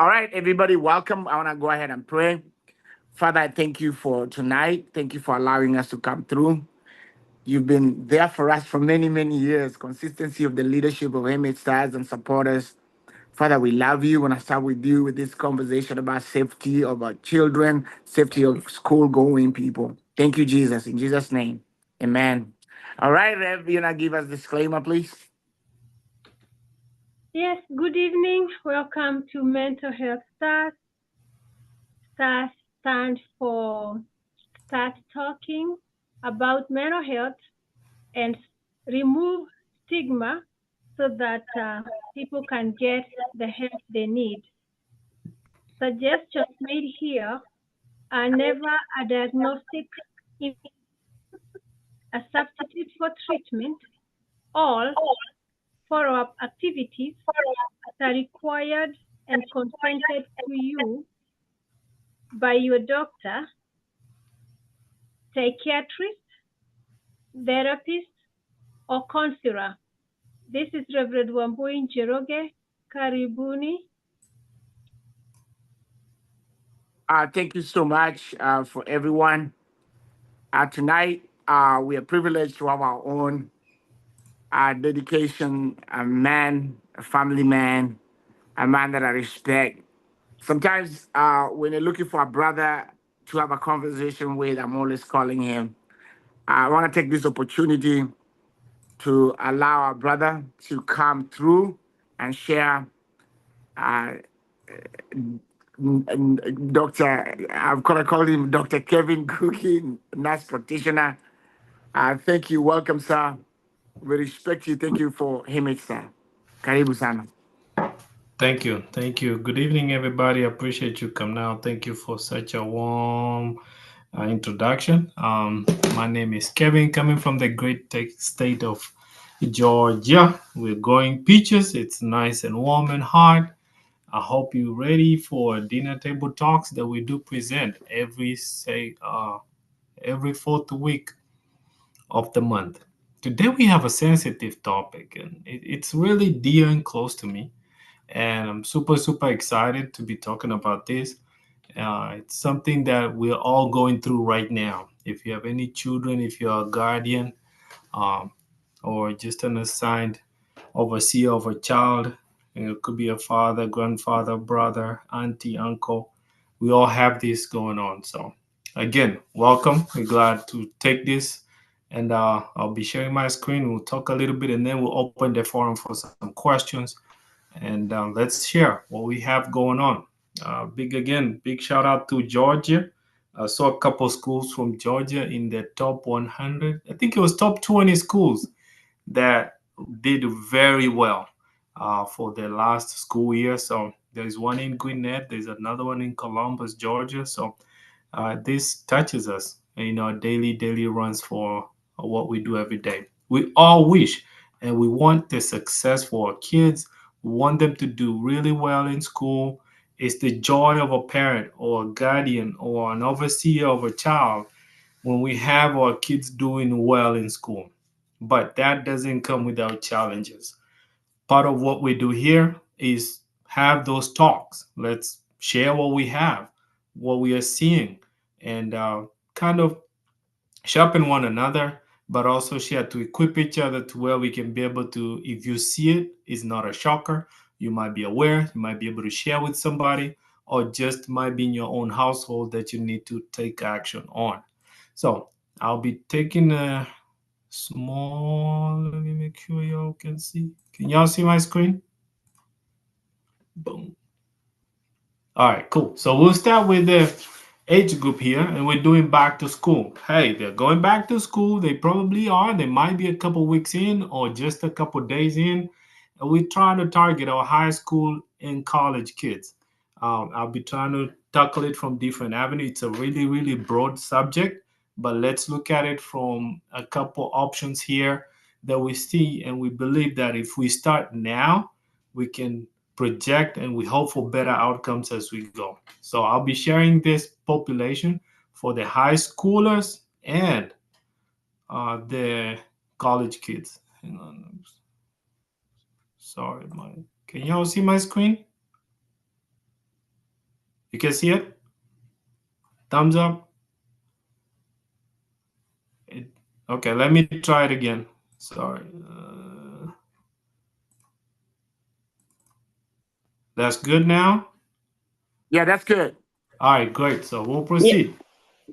All right, everybody, welcome. I want to go ahead and pray. Father, I thank you for tonight. Thank you for allowing us to come through. You've been there for us for many, many years. Consistency of the leadership of Image Stars and supporters. Father, we love you. When I start with you with this conversation about safety of our children, safety of school going people. Thank you, Jesus. In Jesus' name, amen. All right, Rev, you know, give us disclaimer, please. Yes, good evening. Welcome to Mental Health Stars. STARS stands for Start Talking about Mental Health and remove stigma so that people can get the help they need. Suggestions made here are never a diagnostic, a substitute for treatment. All follow-up activities are required and consented to you by your doctor, psychiatrist, therapist, or counselor. This is Reverend Wambui Njoroge. Karibuni. Thank you so much for everyone. Tonight, we are privileged to have our own dedication, a man, a family man, a man that I respect. Sometimes when you're looking for a brother to have a conversation with, I'm always calling him. I want to take this opportunity to allow our brother to come through and share uh, Dr. I'm going to call him Dr. Kevin Cookie, nurse practitioner. Thank you. Welcome, sir. We respect you. Thank you for him, sir. Karibu sana. Thank you. Thank you. Good evening, everybody. I appreciate you coming out. Thank you for such a warm introduction. My name is Kevin, coming from the great state of Georgia. We're going peaches. It's nice and warm and hot. I hope you're ready for dinner table talks that we do present every fourth week of the month. Today we have a sensitive topic, and it's really dear and close to me, and I'm super, super excited to be talking about this. It's something that we're all going through right now. If you have any children, if you're a guardian, um, or just an assigned overseer of a child, it could be a father, grandfather, brother, auntie, uncle. We all have this going on. So, again, welcome. We're glad to take this. And I'll be sharing my screen. We'll talk a little bit and then we'll open the forum for some questions, and let's share what we have going on. Big shout out to Georgia. I saw a couple schools from Georgia in the top 100. I think it was top 20 schools that did very well for the last school year. So there's one in Gwinnett, there's another one in Columbus, Georgia. So this touches us in our daily runs for what we do every day. We all wish and we want the success for our kids. We want them to do really well in school. It's the joy of a parent or a guardian or an overseer of a child when we have our kids doing well in school. But that doesn't come without challenges. Part of what we do here is have those talks. Let's share what we have, what we are seeing, and kind of sharpen one another, but also share to equip each other to where we can be able to, if you see it, it's not a shocker. You might be aware, you might be able to share with somebody, or just might be in your own household that you need to take action on. So I'll be taking a small, let me make sure y'all can see. Can y'all see my screen? Boom. All right, cool. So we'll start with the age group here, and we're doing back to school. Hey, they're going back to school. They probably are. They might be a couple weeks in or just a couple days in. And we're trying to target our high school and college kids. I'll be trying to tackle it from different avenues. It's a really, really broad subject, but let's look at it from a couple options here that we see. And we believe that if we start now, we can project and we hope for better outcomes as we go. So I'll be sharing this population for the high schoolers and the college kids. Hang on. Sorry, can y'all see my screen? You can see it? Thumbs up. Okay, let me try it again. Sorry. That's good now? Yeah, that's good. All right, great. So we'll Yeah, proceed.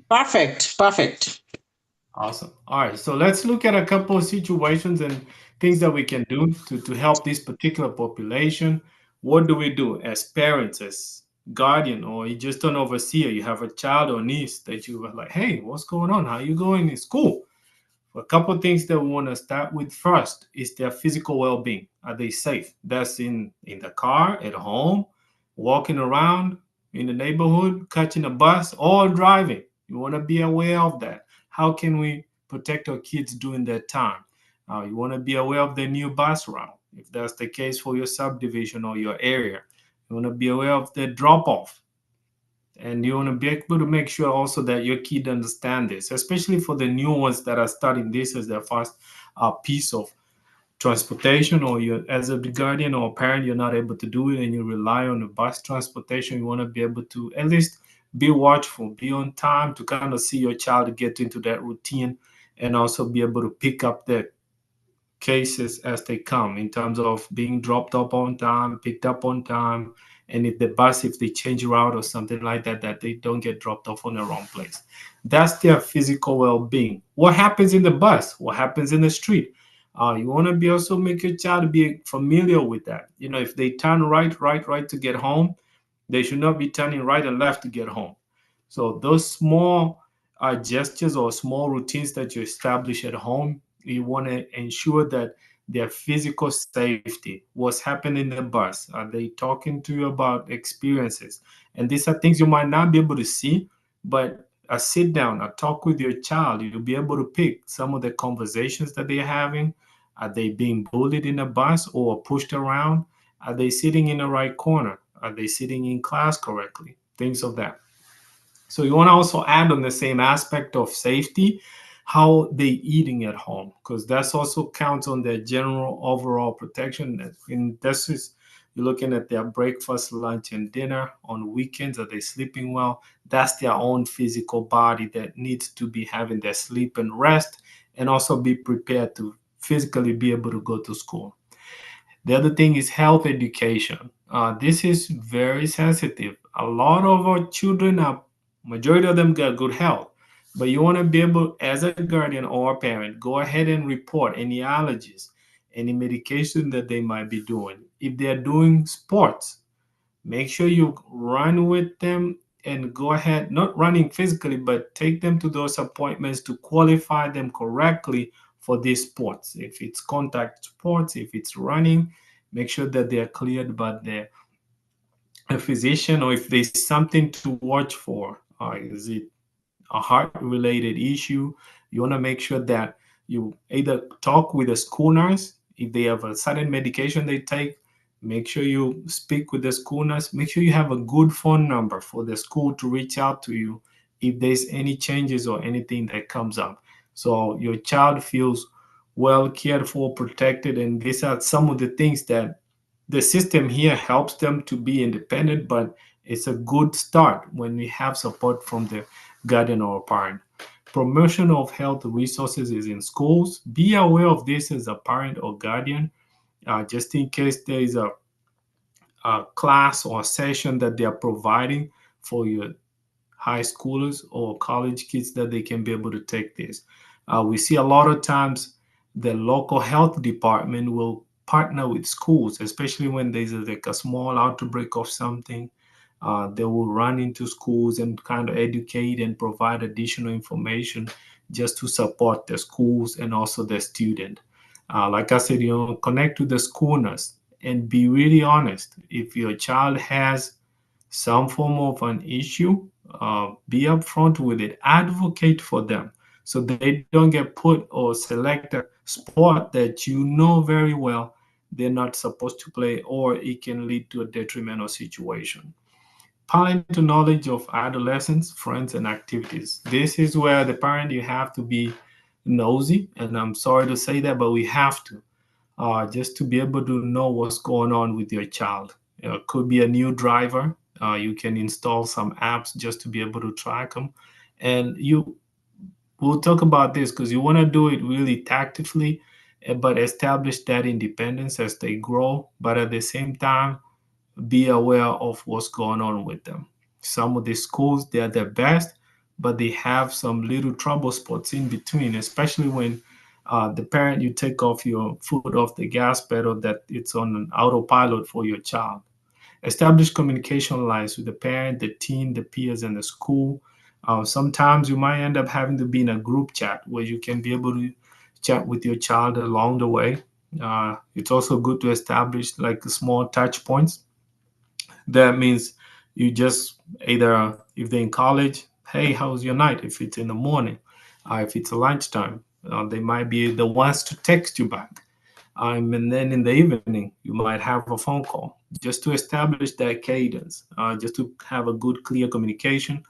perfect, perfect. Awesome. All right, so let's look at a couple of situations and things that we can do to help this particular population. What do we do as parents, as guardian, or you just an overseer? You have a child or niece that you are like, hey, what's going on? How you going in school? A couple of things that we want to start with first is their physical well-being. Are they safe? That's in the car, at home, walking around in the neighborhood, catching a bus, or driving. You want to be aware of that. How can we protect our kids during that time? You want to be aware of the new bus route, if that's the case for your subdivision or your area. You want to be aware of the drop-off, and you want to be able to make sure also that your kid understand this, especially for the new ones that are starting this as their first piece of transportation, or you as a guardian or a parent, you're not able to do it and you rely on the bus transportation. You want to be able to at least be watchful, be on time to kind of see your child get into that routine, and also be able to pick up the cases as they come in terms of being dropped up on time, picked up on time, and if the bus, if they change route or something like that, that they don't get dropped off on the wrong place. That's their physical well-being. What happens in the bus? What happens in the street? You want to be also make your child be familiar with that. You know, if they turn right to get home, they should not be turning right and left to get home. So those small gestures or small routines that you establish at home, you want to ensure that their physical safety, what's happening in the bus, are they talking to you about experiences? And these are things you might not be able to see, but a sit down, a talk with your child, you'll be able to pick some of the conversations that they're having. Are they being bullied in a bus or pushed around? Are they sitting in the right corner? Are they sitting in class correctly? Things of that. So you want to also add on the same aspect of safety, how they eating at home, because that's also counts on their general overall protection. And this is you're looking at their breakfast, lunch, and dinner on weekends. Are they sleeping well? That's their own physical body that needs to be having their sleep and rest, and also be prepared to physically be able to go to school. The other thing is health education. This is very sensitive. A lot of our children are, majority of them got good health, but you want to be able, as a guardian or a parent, go ahead and report any allergies, any medication that they might be doing. If they're doing sports, make sure you run with them and go ahead, not running physically, but take them to those appointments to qualify them correctly for these sports. If it's contact sports, if it's running, make sure that they are cleared by a physician, or if there's something to watch for. Is it a heart related issue? You want to make sure that you either talk with a school nurse. If they have a certain medication they take, make sure you speak with the school nurse. Make sure you have a good phone number for the school to reach out to you if there's any changes or anything that comes up, so your child feels well cared for, protected. And these are some of the things that the system here helps them to be independent, but it's a good start when we have support from the guardian or parent. Promotion of health resources is in schools. Be aware of this as a parent or guardian, just in case there is a class or session that they are providing for your high schoolers or college kids, that they can be able to take this. We see a lot of times the local health department will partner with schools, especially when there's like a small outbreak of something. They will run into schools and kind of educate and provide additional information just to support the schools and also the student. Like I said, connect with the school nurse and be really honest. If your child has some form of an issue, be upfront with it. Advocate for them so they don't get put or select a sport that you know very well they're not supposed to play, or it can lead to a detrimental situation. Parental knowledge of adolescents, friends, and activities. This is where the parent, you have to be nosy, and I'm sorry to say that, but we have to, just to be able to know what's going on with your child. It could be a new driver You can install some apps just to be able to track them. And we'll talk about this because you want to do it really tactically, but establish that independence as they grow. But at the same time, be aware of what's going on with them. Some of the schools, they're the best, but they have some little trouble spots in between, especially when the parent, you take off your foot off the gas pedal, that it's on an autopilot for your child. Establish communication lines with the parent, the teen, the peers, and the school. Sometimes you might end up having to be in a group chat where you can be able to chat with your child along the way. It's also good to establish like small touch points. That means you just either, if they're in college, hey, how's your night? If it's in the morning, if it's lunchtime, they might be the ones to text you back. And then in the evening, you might have a phone call just to establish that cadence, just to have a good, clear communication.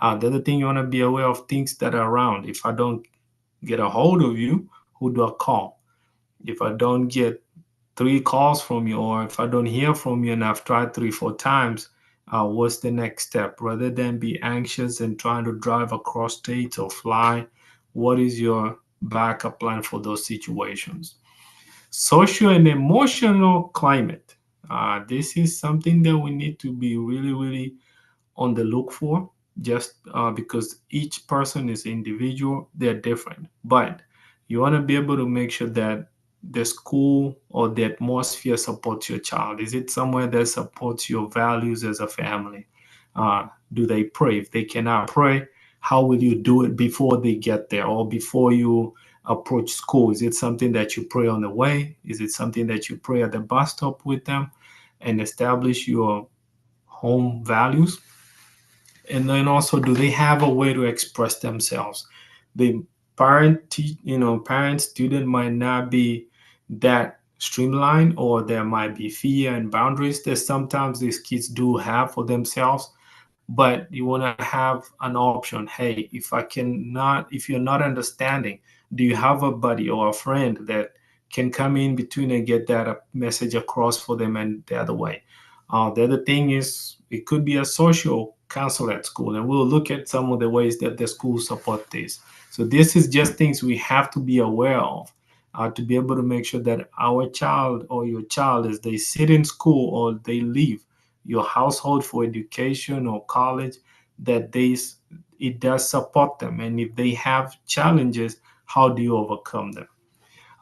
The other thing, you want to be aware of things that are around. If I don't get a hold of you, who do I call? If I don't get 3 calls from you, or if I don't hear from you and I've tried 3, 4 times, what's the next step? Rather than be anxious and trying to drive across states or fly, what is your backup plan for those situations? Social and emotional climate. This is something that we need to be really, really on the look for, just because each person is individual, they're different. But you want to be able to make sure that the school or the atmosphere supports your child. Is it somewhere that supports your values as a family? Do they pray? If they cannot pray, how will you do it before they get there or before you approach school? Is it something that you pray on the way? Is it something that you pray at the bus stop with them and establish your home values? And then also, do they have a way to express themselves? The parent student might not be that streamlined, or there might be fear and boundaries that sometimes these kids do have for themselves. But you want to have an option. Hey, if you're not understanding, do you have a buddy or a friend that can come in between and get that message across for them and the other way? The other thing is, it could be a social counselor at school, and we'll look at some of the ways that the schools support this. So this is just things we have to be aware of, to be able to make sure that our child or your child, as they sit in school or they leave your household for education or college, that it does support them. And if they have challenges, how do you overcome them?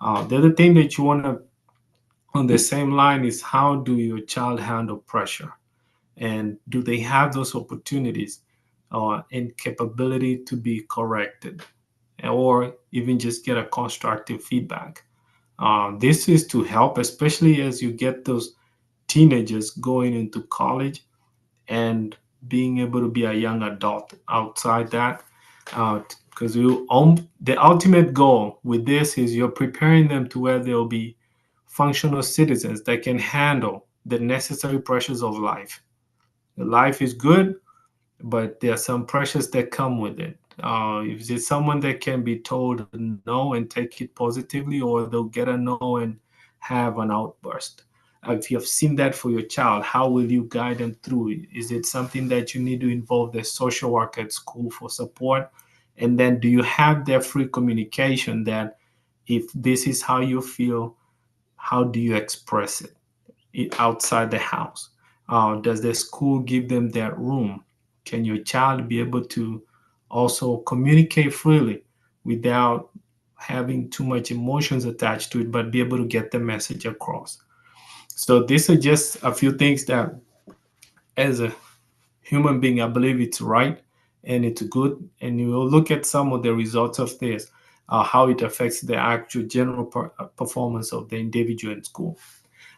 The other thing that you want to, on the same line, is how do your child handle pressure? And do they have those opportunities and capability to be corrected, or even just get a constructive feedback? This is to help, especially as you get those teenagers going into college and being able to be a young adult outside that. Because the ultimate goal with this is you're preparing them to where they'll be functional citizens that can handle the necessary pressures of life. Life is good, but there are some pressures that come with it. If it's someone that can be told no and take it positively, or they'll get a no and have an outburst. If you have seen that for your child, how will you guide them through it? Is it something that you need to involve the social work at school for support? And then, do you have that free communication that if this is how you feel, how do you express it outside the house? Does the school give them that room? Can your child be able to also communicate freely without having too much emotions attached to it, but be able to get the message across? So these are just a few things that, as a human being, I believe it's right and it's good. And you will look at some of the results of this, how it affects the actual general performance of the individual in school.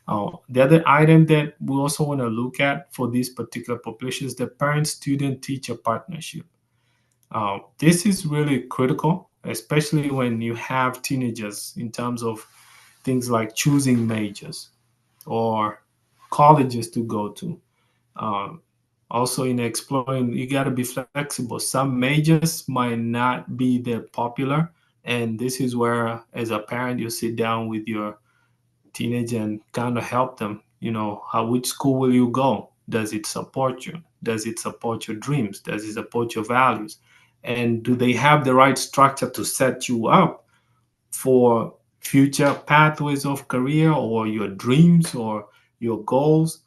The other item that we also want to look at for this particular population is the parent-student-teacher partnership. This is really critical, especially when you have teenagers, in terms of things like choosing majors or colleges to go to. Also, in exploring, you got to be flexible. Some majors might not be that popular, and this is where, as a parent, you sit down with your teenager and kind of help them. Which school will you go? Does it support you? Does it support your dreams? Does it support your values? And do they have the right structure to set you up for future pathways of career or your dreams or your goals?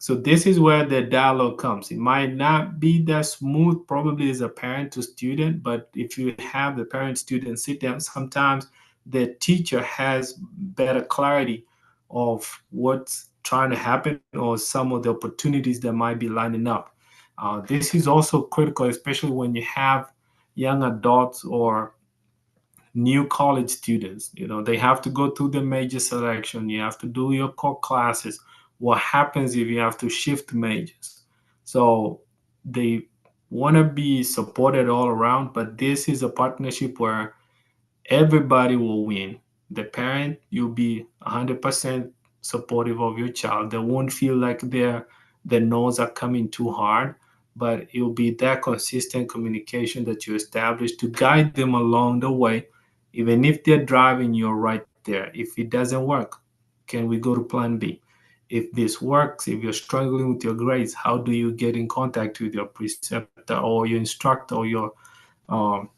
So this is where the dialogue comes. It might not be that smooth, probably as a parent to student, but if you have the parent student sit down, sometimes the teacher has better clarity of what's trying to happen or some of the opportunities that might be lining up. This is also critical, especially when you have young adults or new college students. They have to go through the major selection. You have to do your core classes. What happens if you have to shift majors? So they want to be supported all around, but this is a partnership where everybody will win. The parent, you'll be 100% supportive of your child. They won't feel like their no's are coming too hard, but it'll be that consistent communication that you establish to guide them along the way. Even if they're driving, you're right there. If it doesn't work, can we go to plan B? If this works, if you're struggling with your grades, how do you get in contact with your preceptor or your instructor or your um,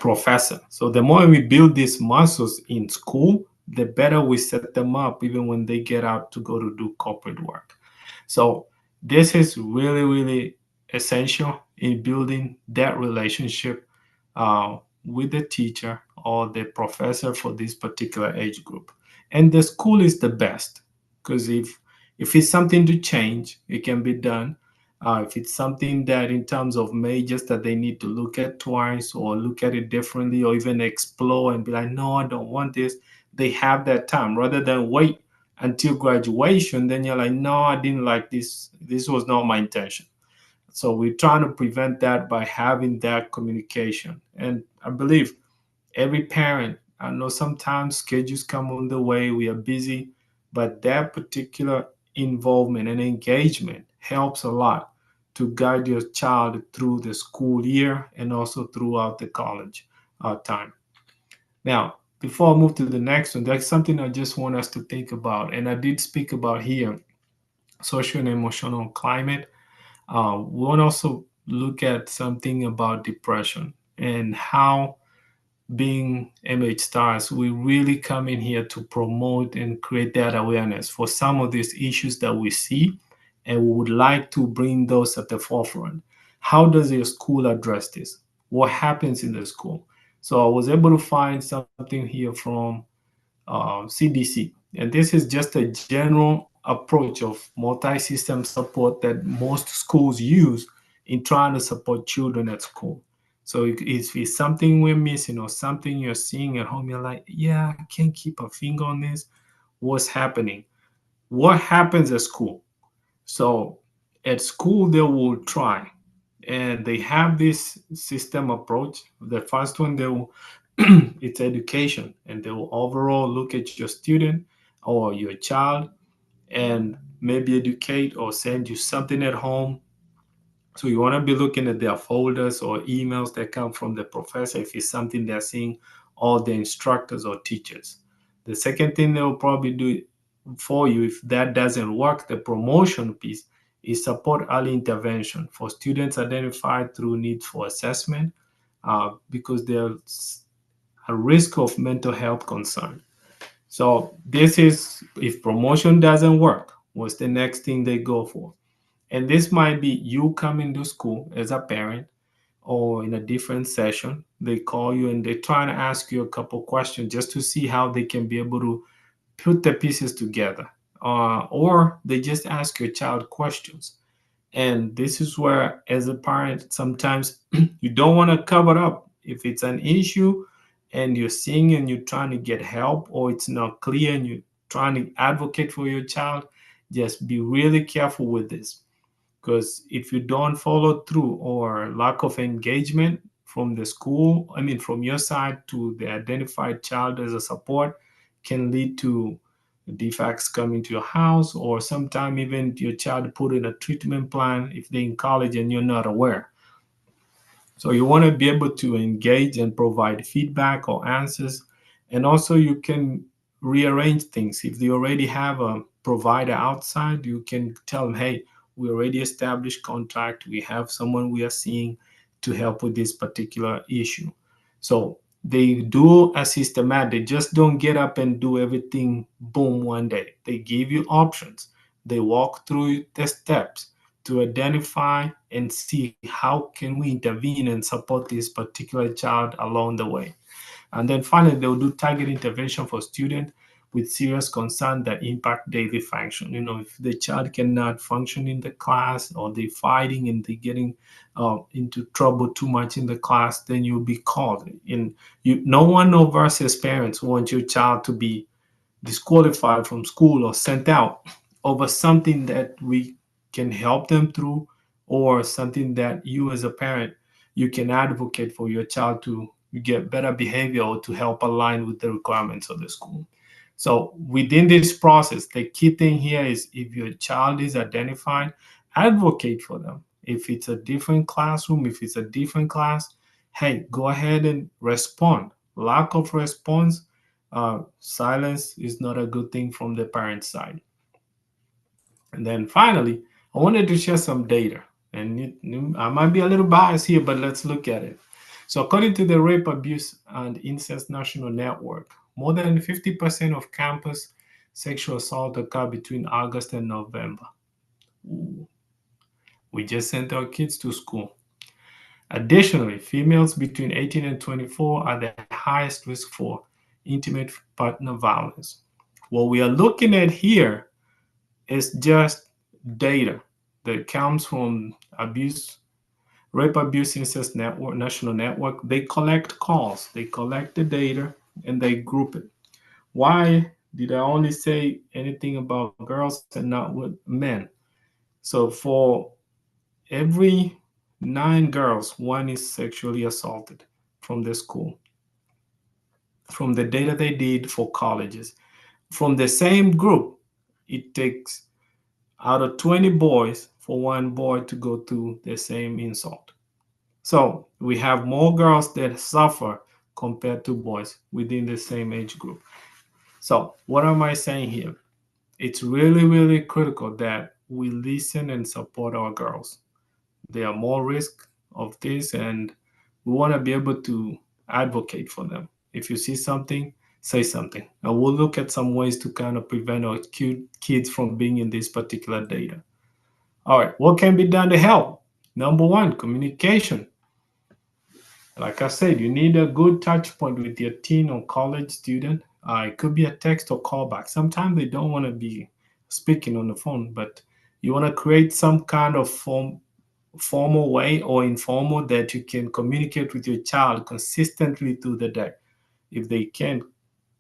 professor? So the more we build these muscles in school, the better we set them up even when they get out to go to do corporate work. So this is really, really essential in building that relationship with the teacher or the professor for this particular age group. And the school is the best, because if it's something to change, it can be done. If it's something that in terms of majors that they need to look at twice or look at it differently or even explore and be like, no, I don't want this, they have that time rather than wait until graduation. Then you're like, no, I didn't like this. This was not my intention. So we're trying to prevent that by having that communication. And I believe every parent, I know sometimes schedules come on the way, we are busy, but that particular involvement and engagement helps a lot to guide your child through the school year and also throughout the college time. Now, before I move to the next one, that's something I just want us to think about. And I did speak about here social and emotional climate. We want to also look at something about depression and how being MH Stars, we really come in here to promote and create that awareness for some of these issues that we see, and we would like to bring those at the forefront. How does your school address this? What happens in the school? So I was able to find something here from CDC, and this is just a general approach of multi-system support that most schools use in trying to support children at school. So if it's something we're missing or something you're seeing at home, you're like, yeah, I can't keep a finger on this. What's happening? What happens at school? So at school, they will try, and they have this system approach. The first one, they will it's education, and they will overall look at your student or your child and maybe educate or send you something at home. So you want to be looking at their folders or emails that come from the professor if it's something they're seeing, or the instructors or teachers. The second thing they'll probably do for you, if that doesn't work, the promotion piece is support early intervention for students identified through need for assessment because there's a risk of mental health concern. So this is, if promotion doesn't work, what's the next thing they go for? And this might be you coming to school as a parent or in a different session. They call you and they're trying to ask you a couple questions just to see how they can be able to put the pieces together. Or they just ask your child questions. And this is where, as a parent, sometimes you don't want to cover up. If it's an issue and you're seeing and you're trying to get help, or it's not clear and you're trying to advocate for your child, just be really careful with this. Because if you don't follow through or lack of engagement from the school, I mean, from your side to the identified child as a support, can lead to defects coming to your house, or sometime even your child put in a treatment plan if they're in college and you're not aware. So you want to be able to engage and provide feedback or answers. And also you can rearrange things. If they already have a provider outside, you can tell them, hey, we already established contract. We have someone we are seeing to help with this particular issue. So they do a systematic. They just don't get up and do everything boom one day. They give you options. They walk through the steps to identify and see how can we intervene and support this particular child along the way. And then finally, they'll do target intervention for students with serious concern that impact daily function. If the child cannot function in the class, or they're fighting and they're getting into trouble too much in the class, then you'll be called. And no one of us as parents want your child to be disqualified from school or sent out over something that we can help them through, or something that you as a parent, you can advocate for your child to get better behavior or to help align with the requirements of the school. So within this process, the key thing here is, if your child is identified, advocate for them. If it's a different classroom, if it's a different class, hey, go ahead and respond. Lack of response, silence is not a good thing from the parent side. And then finally, I wanted to share some data. And I might be a little biased here, but let's look at it. So according to the Rape, Abuse, and Incest National Network, more than 50% of campus sexual assault occur between August and November. Ooh. We just sent our kids to school. Additionally, females between 18 and 24 are the highest risk for intimate partner violence. What we are looking at here is just data that comes from Rape, Abuse, Incest Network, National Network. They collect calls, they collect the data, and they group it. Why did I only say anything about girls and not with men? So for every 9 girls, 1 is sexually assaulted from the school, from the data they did for colleges. From the same group, it takes out of 20 boys for 1 boy to go through the same insult. So we have more girls that suffer compared to boys within the same age group. So what am I saying here? It's really, really critical that we listen and support our girls. They are more risk of this, and we want to be able to advocate for them. If you see something, say something. And we'll look at some ways to kind of prevent our kids from being in this particular data. All right, what can be done to help? Number 1, communication. Like I said, you need a good touch point with your teen or college student. It could be a text or callback. Sometimes they don't want to be speaking on the phone, but you want to create some kind of formal way or informal that you can communicate with your child consistently through the day. If they can't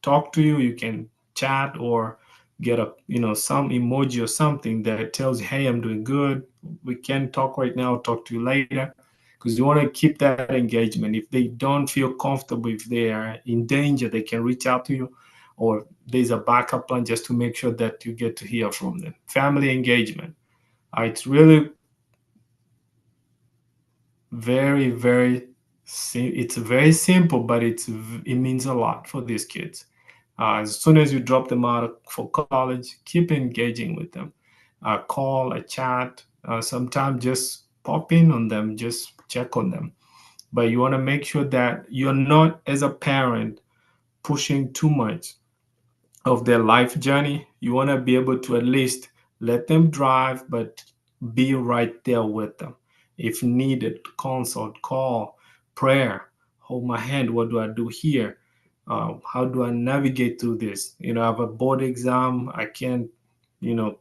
talk to you, you can chat or get some emoji or something that tells you, hey, I'm doing good. We can't talk right now, talk to you later. Because you want to keep that engagement. If they don't feel comfortable, if they are in danger, they can reach out to you, or there's a backup plan just to make sure that you get to hear from them. Family engagement. It's really very, it's very simple, but it means a lot for these kids. As soon as you drop them out for college, keep engaging with them. Call, a chat, sometimes just pop in on them, just check on them. But you want to make sure that you're not, as a parent, pushing too much of their life journey. You want to be able to at least let them drive, but be right there with them. If needed, consult, call, prayer, hold my hand. What do I do here? How do I navigate through this? I have a board exam. I can't,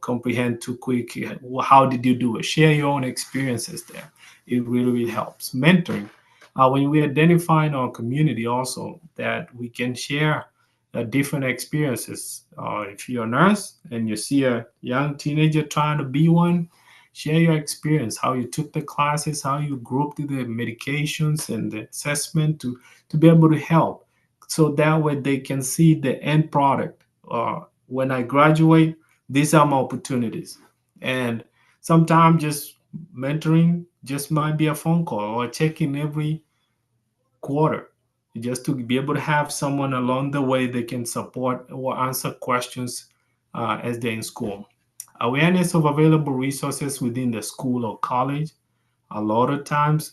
comprehend too quick. How did you do it? Share your own experiences there. It really helps. Mentoring. When we identify in our community also that we can share different experiences. If you're a nurse and you see a young teenager trying to be one, share your experience, how you took the classes, how you grouped the medications and the assessment to be able to help. So that way they can see the end product. When I graduate, these are my opportunities. And sometimes just mentoring just might be a phone call or check-in every quarter. just to be able to have someone along the way that can support or answer questions as they're in school. Awareness of available resources within the school or college. A lot of times,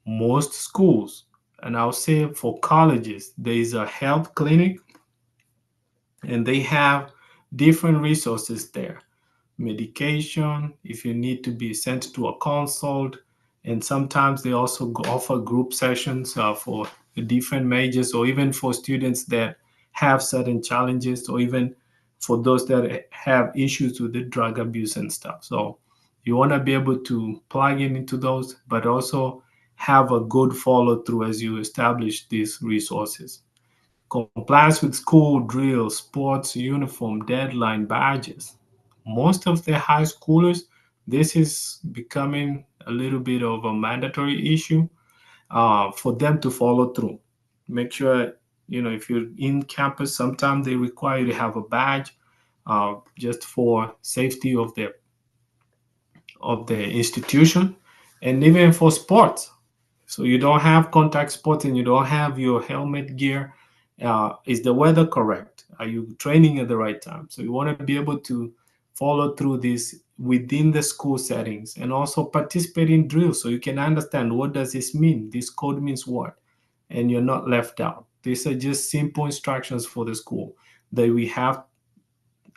most schools, and I'll say for colleges, there is a health clinic and they have different resources there. Medication, if you need to be sent to a consult, and sometimes they also offer group sessions for the different majors, or even for students that have certain challenges, or even for those that have issues with the drug abuse and stuff. So you want to be able to plug in into those, but also have a good follow through as you establish these resources. Compliance with school drills, sports uniform, deadline, badges. Most of the high schoolers, this is becoming a little bit of a mandatory issue for them to follow through. Make sure, if you're in campus, sometimes they require you to have a badge just for safety of the institution, and even for sports. So you don't have contact sports and you don't have your helmet gear. Is the weather correct? Are you training at the right time? So you want to be able to follow through this within the school settings, and also participate in drills so you can understand what does this mean. This code means what, and you're not left out. These are just simple instructions for the school that we have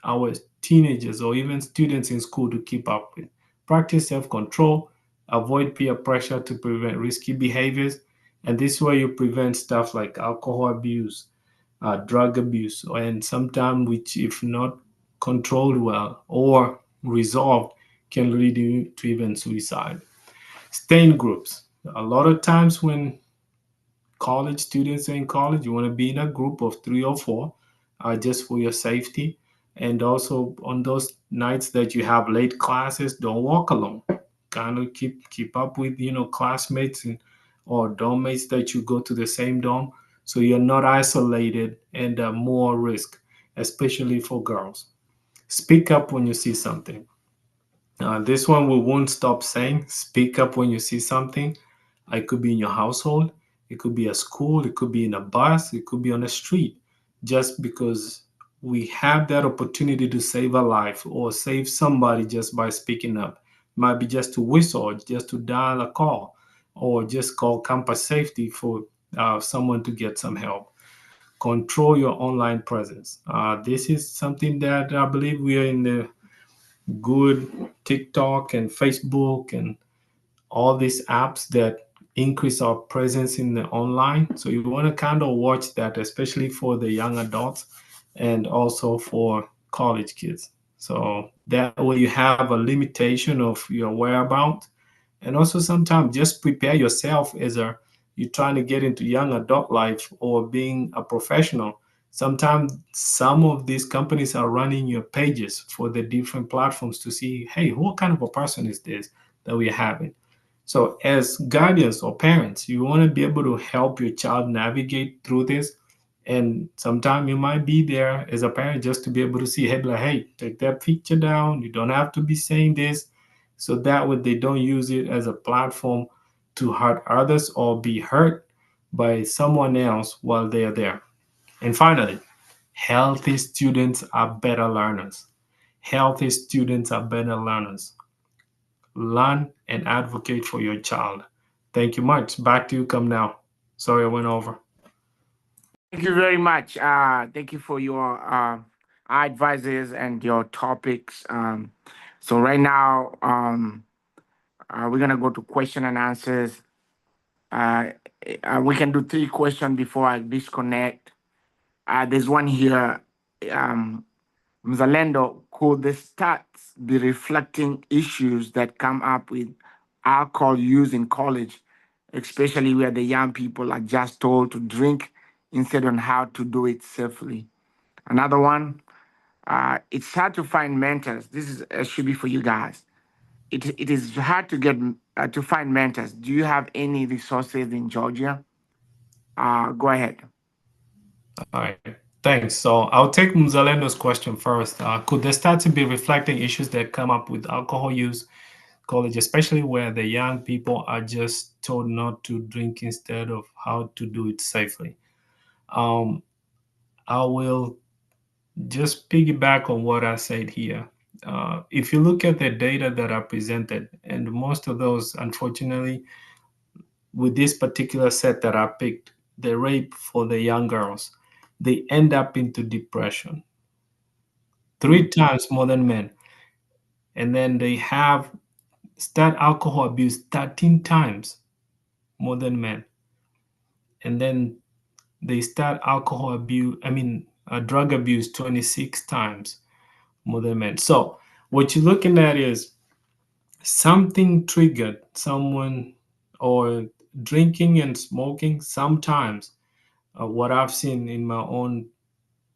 our teenagers or even students in school to keep up with. Practice self control, avoid peer pressure to prevent risky behaviors. And this way you prevent stuff like alcohol abuse, drug abuse, and sometimes, which, if not controlled well or resolved, can lead you to even suicide. Stay in groups. A lot of times when college students are in college, you want to be in a group of 3 or 4 just for your safety. And also on those nights that you have late classes, don't walk alone. Kind of keep up with classmates or dorm mates that you go to the same dorm, so you're not isolated and more risk, especially for girls. Speak up when you see something. This one we won't stop saying. Speak up when you see something. It could be in your household, it could be a school, it could be in a bus, it could be on the street. Just because we have that opportunity to save a life or save somebody just by speaking up. Might be just to whistle, or just to dial a call, or just call campus safety for someone to get some help. Control your online presence. This is something that I believe we are in the good TikTok and Facebook and all these apps that increase our presence in the online. So you want to kind of watch that, especially for the young adults and also for college kids. So that way you have a limitation of your whereabouts. And also sometimes just prepare yourself as you're trying to get into young adult life or being a professional. Sometimes some of these companies are running your pages for the different platforms to see, hey, what kind of a person is this that we're having? So, as guardians or parents, you want to be able to help your child navigate through this. And sometimes you might be there as a parent just to be able to see, hey, like, hey, take that picture down. You don't have to be saying this. So that way they don't use it as a platform to hurt others or be hurt by someone else while they are there. And finally, healthy students are better learners. Healthy students are better learners. Learn and advocate for your child. Thank you much. Back to you, come now. Sorry I went over. Thank you very much. Thank you for your advices and your topics. So right now, we're gonna go to question and answers. Uh, we can do 3 questions before I disconnect. There's one here. Um, Mzalendo, could the stats be reflecting issues that come up with alcohol use in college, especially where the young people are just told to drink instead on how to do it safely? Another one, it's hard to find mentors. This is should be for you guys. It is hard to get to find mentors. Do you have any resources in Georgia? Go ahead. All right. Thanks. So I'll take Mzalendo's question first. Could the stats be reflecting issues that come up with alcohol use? college, especially where the young people are just told not to drink instead of how to do it safely. Um, I will just piggyback on what I said here. If you look at the data that are presented, and most of those, unfortunately, with this particular set that I picked, the rape for the young girls, they end up into depression 3 times more than men. And then they have start alcohol abuse 13 times more than men. And then they start alcohol abuse, drug abuse 26 times more than men. So what you're looking at is something triggered someone, or drinking and smoking sometimes. What I've seen in my own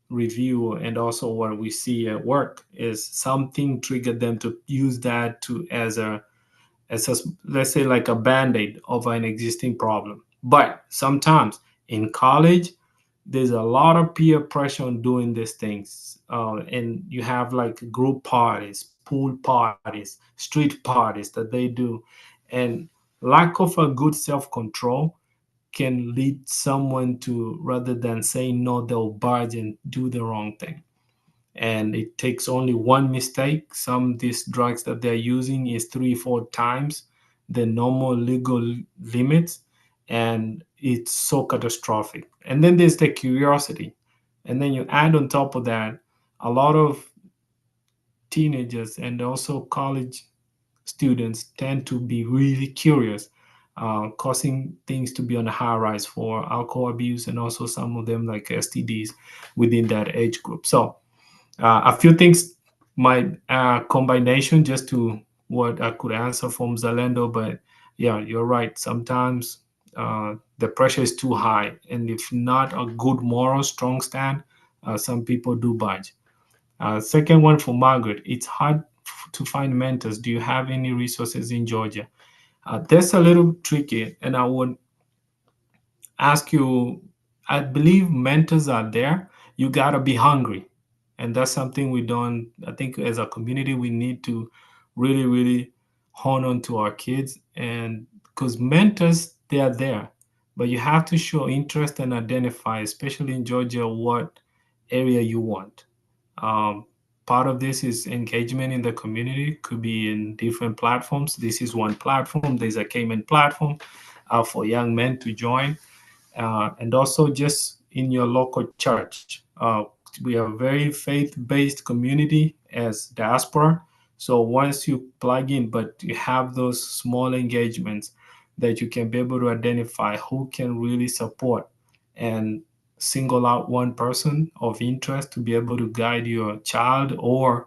review and also what we see at work is something triggered them to use that to as a let's say like a band-aid of an existing problem. But sometimes in college there's a lot of peer pressure on doing these things, and you have like group parties, pool parties, street parties that they do, and lack of a good self-control can lead someone to, rather than saying no, they'll barge and do the wrong thing. And it takes only one mistake. Some of these drugs that they're using is 3 4 times the normal legal limits, and it's so catastrophic. And then there's the curiosity, and then you add on top of that a lot of teenagers and also college students tend to be really curious, causing things to be on the high rise for alcohol abuse and also some of them like STDs within that age group. So a few things might combination just to what I could answer from Zalendo, but yeah, you're right. Sometimes the pressure is too high, and if not a good moral strong stand, some people do budge. Second one for Margaret, it's hard to find mentors. Do you have any resources in Georgia? That's a little tricky, and I would ask you, I believe mentors are there. You got to be hungry. And that's something we don't, I think as a community, we need to really, really hone on to our kids. And because mentors, they are there, but you have to show interest and identify, especially in Georgia, what area you want. Um, Part of this is engagement in the community, could be in different platforms. This is one platform. There's a Cayman platform for young men to join, and also just in your local church. We are a very faith-based community as diaspora. So once you plug in, but you have those small engagements that you can be able to identify who can really support and single out one person of interest to be able to guide your child or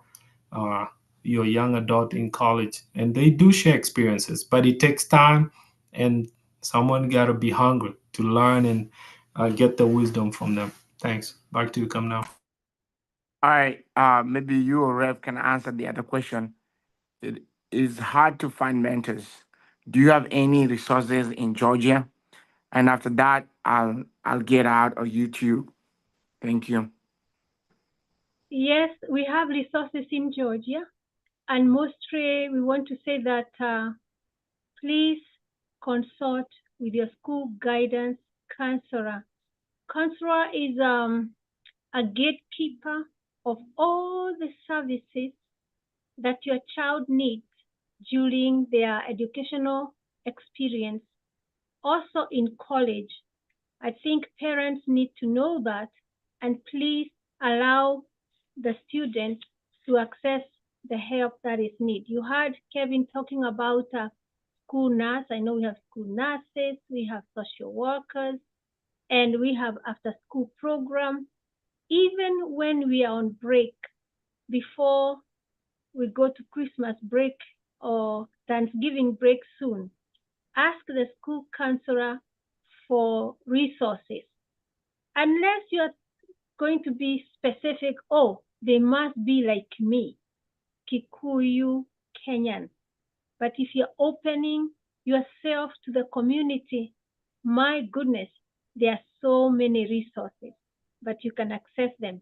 uh, your young adult in college. And they do share experiences, but it takes time, and someone got to be hungry to learn and get the wisdom from them. Thanks. Back to you, come now. All right. Maybe you or Rev can answer the other question. It is hard to find mentors. Do you have any resources in Georgia? And after that, I'll get out of YouTube. Thank you. Yes, we have resources in Georgia, and mostly we want to say that please consult with your school guidance counselor. Counselor is a gatekeeper of all the services that your child needs during their educational experience. Also in college, I think parents need to know that, and please allow the student to access the help that is needed. You heard Kevin talking about a school nurse. I know we have school nurses, we have social workers, and we have after school program. Even when we are on break, before we go to Christmas break or Thanksgiving break soon, ask the school counselor for resources. Unless you're going to be specific, oh, they must be like me, Kikuyu, Kenyan. But if you're opening yourself to the community, my goodness, there are so many resources, but you can access them.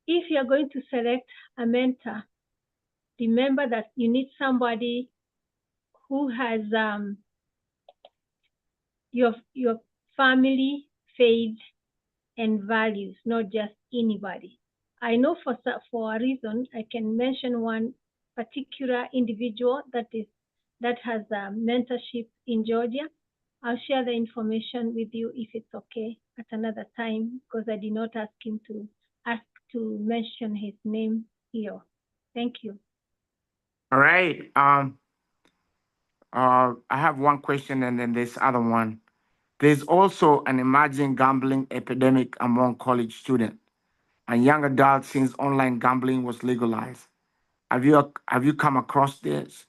If you're going to select a mentor, remember that you need somebody who has your family, faith, and values, not just anybody. I know for a reason I can mention one particular individual that has a mentorship in Georgia. I'll share the information with you if it's okay at another time because I did not ask to mention his name here. Thank you. All right. I have one question and then this other one. There's also an emerging gambling epidemic among college students and young adults since online gambling was legalized. Have you come across this?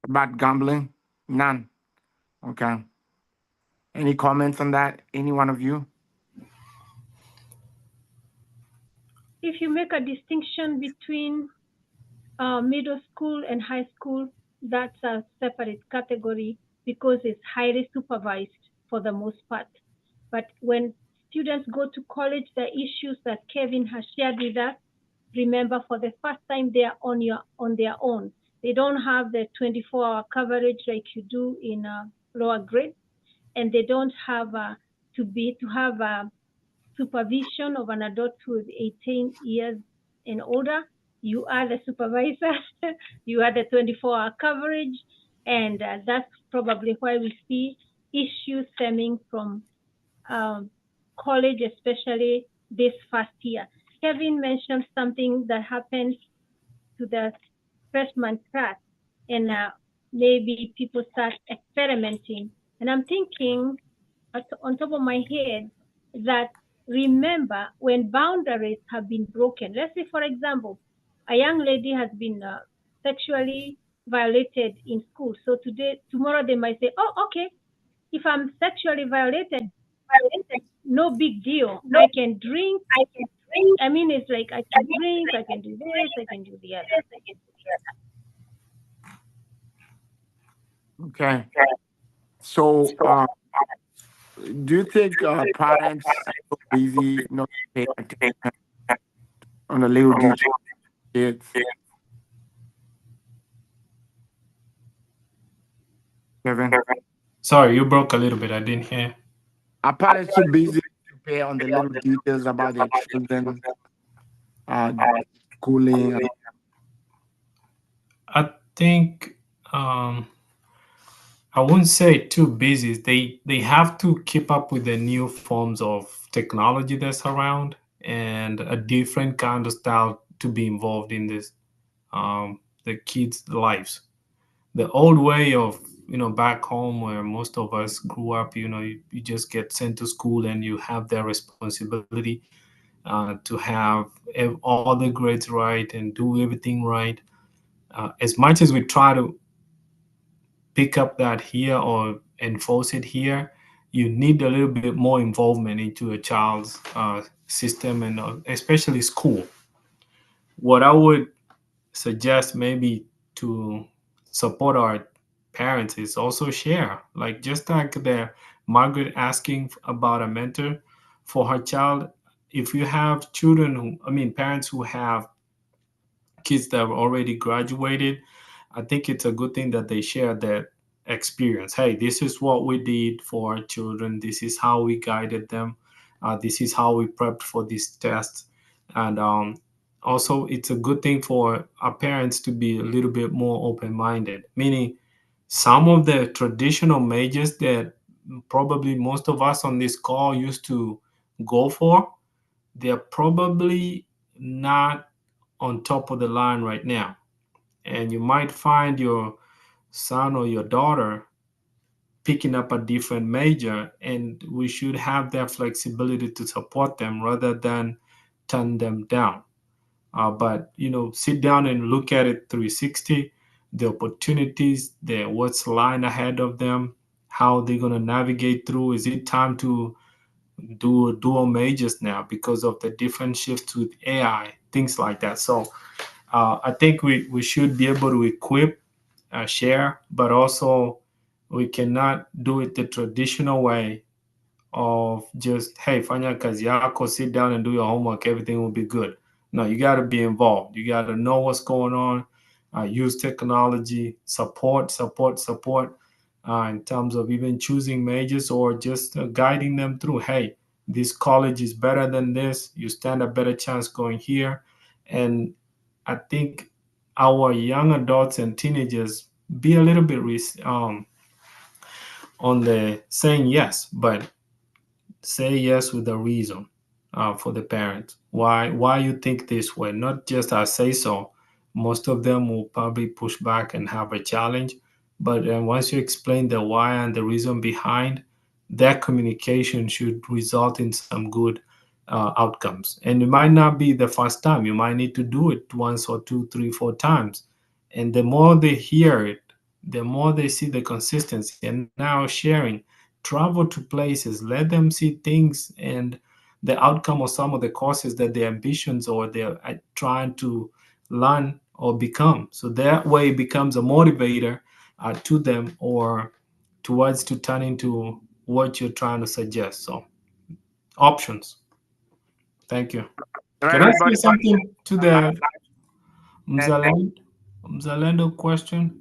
About gambling? None. Okay. Any comments on that? Any one of you? If you make a distinction between middle school and high school, that's a separate category because it's highly supervised for the most part. But when students go to college, the issues that Kevin has shared with us, remember for the first time they are on their own. They don't have the 24-hour coverage like you do in lower grade, and they don't have to have a supervision of an adult who is 18 years and older. You are the supervisor, you are the 24-hour coverage, and that's probably why we see issues stemming from college, especially this first year. Kevin mentioned something that happened to the freshman class, and maybe people start experimenting. And I'm thinking on top of my head that remember when boundaries have been broken. Let's say, for example, a young lady has been sexually violated in school. So tomorrow they might say, "Oh, okay, if I'm sexually violated, no big deal. I can drink. I mean, it's like I can drink, I can do this, I can do the other." Okay. So, do you think parents are so busy not paying attention on the little details? Kids? Kevin? Sorry, you broke a little bit. I didn't hear. Are parents too busy to pay on the little details about their children, uh, schooling? I think I wouldn't say too busy. They have to keep up with the new forms of technology that's around and a different kind of style to be involved in this the kids' lives. The old way of back home where most of us grew up, you just get sent to school and you have that responsibility to have all the grades right and do everything right. As much as we try to pick up that here or enforce it here, you need a little bit more involvement into a child's system and especially school. What I would suggest maybe to support our parents is also share, like just like the Margaret asking about a mentor for her child. If you have children who, I mean, parents who have kids that have already graduated, I think it's a good thing that they share that experience. Hey, this is what we did for our children. This is how we guided them. This is how we prepped for this test. And also, it's a good thing for our parents to be a little bit more open minded, meaning some of the traditional majors that probably most of us on this call used to go for, they're probably not on top of the line right now. And you might find your son or your daughter picking up a different major, and we should have that flexibility to support them rather than turn them down. But sit down and look at it 360, the opportunities, the what's lying ahead of them, how they're gonna navigate through. Is it time to do dual majors now because of the different shifts with AI, things like that? So I think we should be able to equip, share, but also we cannot do it the traditional way of just, hey, fanya kazi yako, sit down and do your homework, everything will be good. No, you got to be involved. You got to know what's going on, use technology, support, in terms of even choosing majors or just guiding them through, hey, this college is better than this. You stand a better chance going here. And I think our young adults and teenagers be a little bit on the saying yes, but say yes with a reason for the parents. Why you think this way? Not just I say so. Most of them will probably push back and have a challenge, but once you explain the why and the reason behind, that communication should result in some good outcomes. And it might not be the first time. You might need to do it once or two, three, 4 times. And the more they hear it, the more they see the consistency. And now sharing, travel to places, let them see things and the outcome of some of the courses that their ambitions or they're trying to learn or become. So that way it becomes a motivator to them or towards to turn into what you're trying to suggest. So options. Thank you. So Can I say everybody, something to the and Mzalendo question?